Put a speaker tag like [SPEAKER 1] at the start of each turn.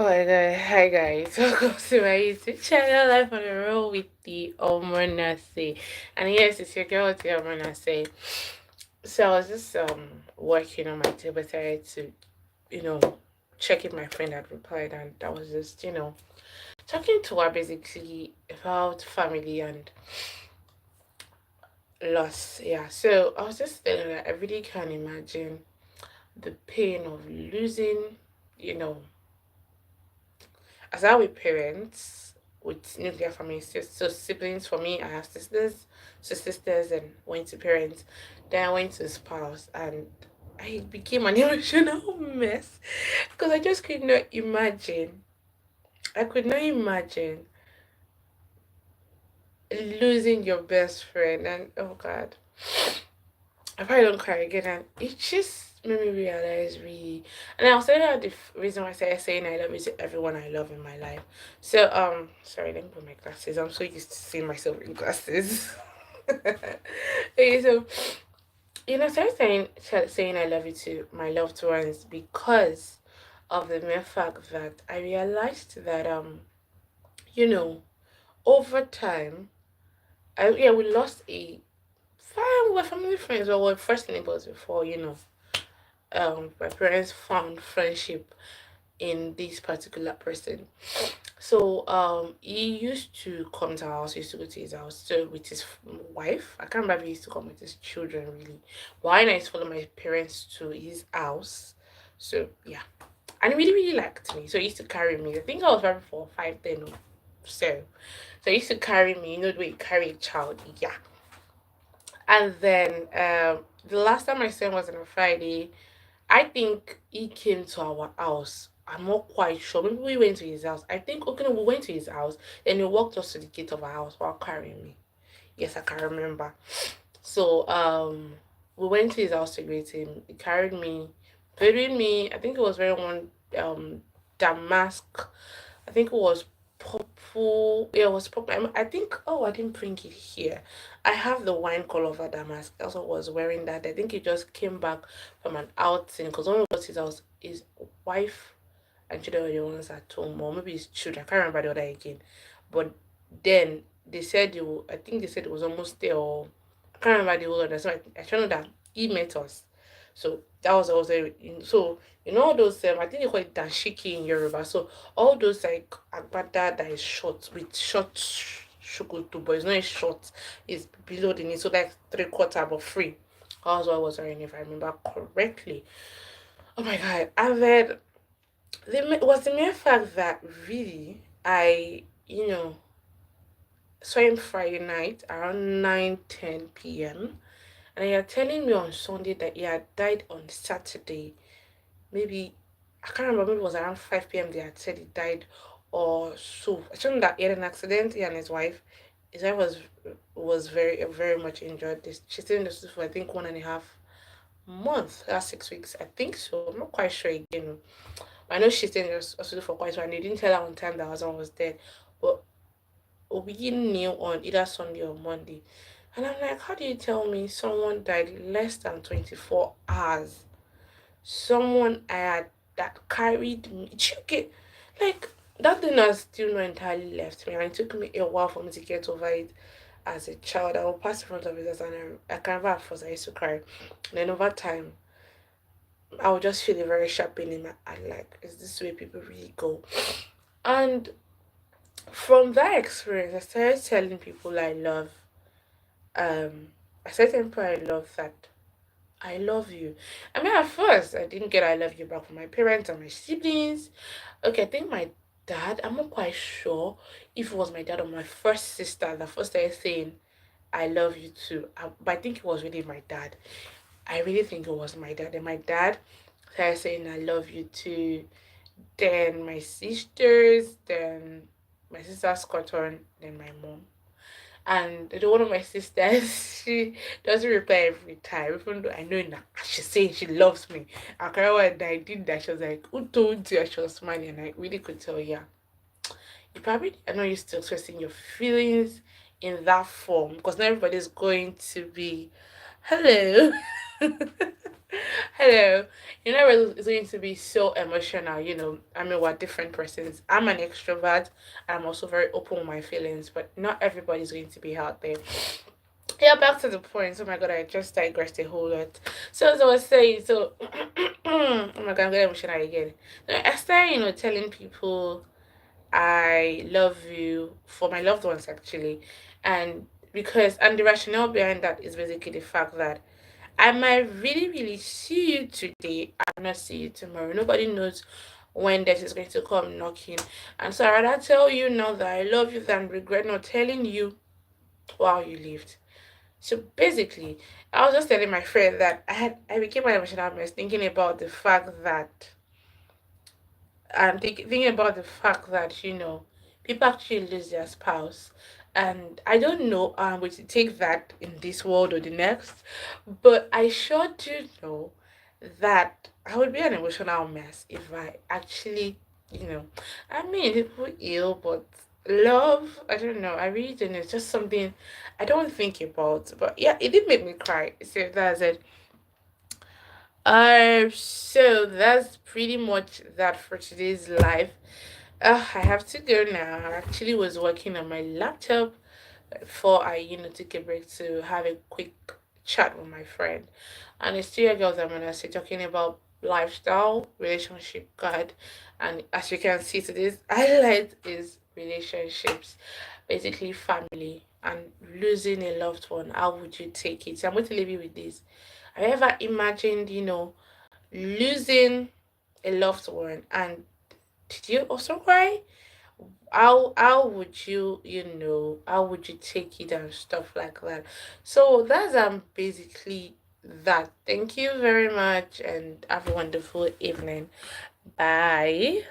[SPEAKER 1] Oh my god, hi guys. Welcome to my YouTube channel, Life on the Road with the Omonase. And yes, it's your girl, the Omonase. So I was just working on my table, decided to, you know, check if my friend had replied, and I was just, talking to her basically about family and loss. Yeah. So I was just telling her I really can't imagine the pain of losing, you know, as our parents with nuclear families, so siblings for me, I have sisters, so sisters and went to parents, then I went to spouse, and I became an emotional mess because I just could not imagine. I could not imagine losing your best friend, and oh god, I probably don't cry again, and it just made me realize really. And I'll say that the reason why I say saying I love you to everyone I love in my life. So sorry, let me put my glasses. I'm so used to seeing myself in glasses. Okay, so I started saying I love you to my loved ones because of the mere fact that I realized that you know over time, we lost a fine. We're family friends, but we're first neighbors before my parents found friendship in this particular person. So he used to come to our house, he used to go to his house so with his wife. I can't remember if he used to come with his children really. But I used to follow my parents to his house. So yeah. And he really, really liked me. So he used to carry me. I think I was probably 4, 5 then or so. So he used to carry me, the way you carry a child. Yeah. And then the last time I saw him was on a Friday. I think he came to our house. I'm not quite sure. Maybe we went to his house. I think okay, no, we went to his house. Then he walked us to the gate of our house while carrying me. Yes, I can remember. So we went to his house to greet him. He carried me, between me. I think it was wearing one damask. I think it was purple. Yeah, it was purple. I think. Oh, I didn't bring it here. I have the wine color of a damask. I also was wearing that. I think he just came back from an outing because when we got to his house, his wife and children were the ones at home, or maybe his children. I can't remember the other again. But then they said I think they said it was almost there, or I can't remember the whole other. So I don't know that he met us. So that was also so all those I think they call it dashiki in Yoruba. So all those like agbada that is short with short shukutu, but it's not short, it's below the knee, so like 3/4 but free. That was what I was wearing if I remember correctly. Oh my god. And then was the mere fact that really I saw him Friday night around 9:10 p.m. and you're telling me on Sunday that he had died on Saturday. Maybe I can't remember, maybe it was around 5 p.m. they had said he died or so. I told him that he had an accident, he and his wife. His wife was very very much injured. She's still in the hospital for I think 1.5 months, last 6 weeks. I think so. I'm not quite sure again. I know she's stayed in the hospital for quite a while and they didn't tell her on time that her husband was dead. But we knew on either Sunday or Monday. And I'm like, how do you tell me someone died less than 24 hours? Someone I had that carried me. Did you get like that thing has still not entirely left me, and it took me a while for me to get over it as a child. I would pass in front of it and I can remember at first I used to cry. And then over time I would just feel a very sharp pain in my eye, like, is this the way people really go? And from that experience I started telling people I love um I started telling people I love that I love you. I mean, at first, I didn't get I love you back from my parents and my siblings. Okay, I think my dad, I'm not quite sure if it was my dad or my first sister that first started saying, I love you too. But I think it was really my dad. I really think it was my dad. And my dad started saying, I love you too. Then my sisters, then my sister's cotton, then my mom. And one of my sisters, she doesn't reply every time, even though I know now she's saying she loves me. I can't when I did that, she was like, who told you? And she was smiling, and I really could tell, yeah, you probably are not used to expressing your feelings in that form because not everybody's going to be hello. Hello. You know, it's going to be so emotional. I mean, we're different persons. I'm an extrovert. I'm also very open with my feelings, but not everybody's going to be out there. Yeah, back to the point. Oh my god, I just digressed a whole lot. So as I was saying, oh my god, I'm getting emotional again. So I started, telling people I love you for my loved ones actually, and the rationale behind that is basically the fact that I might really, really see you today and not see you tomorrow. Nobody knows when death is going to come knocking. And so I'd rather tell you now that I love you than regret not telling you while you lived. So basically, I was just telling my friend that I became an emotional mess thinking about the fact that thinking about the fact that people actually lose their spouse, and I don't know we to take that in this world or the next, but I sure do know that I would be an emotional mess if I actually, you know I mean, people ill, but love, I don't know, I really don't know, it's just something I don't think about. But yeah, it did make me cry, so that's it. So that's pretty much that for today's live. I have to go now. I actually was working on my laptop before I, took a break to have a quick chat with my friend. And it's two girls I'm gonna say talking about lifestyle, relationship guide, and as you can see today's highlight is relationships, basically family and losing a loved one. How would you take it? So I'm going to leave you with this. Have you ever imagined, losing a loved one, and did you also cry? How would you, how would you take it and stuff like that? So that's basically that. Thank you very much and have a wonderful evening. Bye.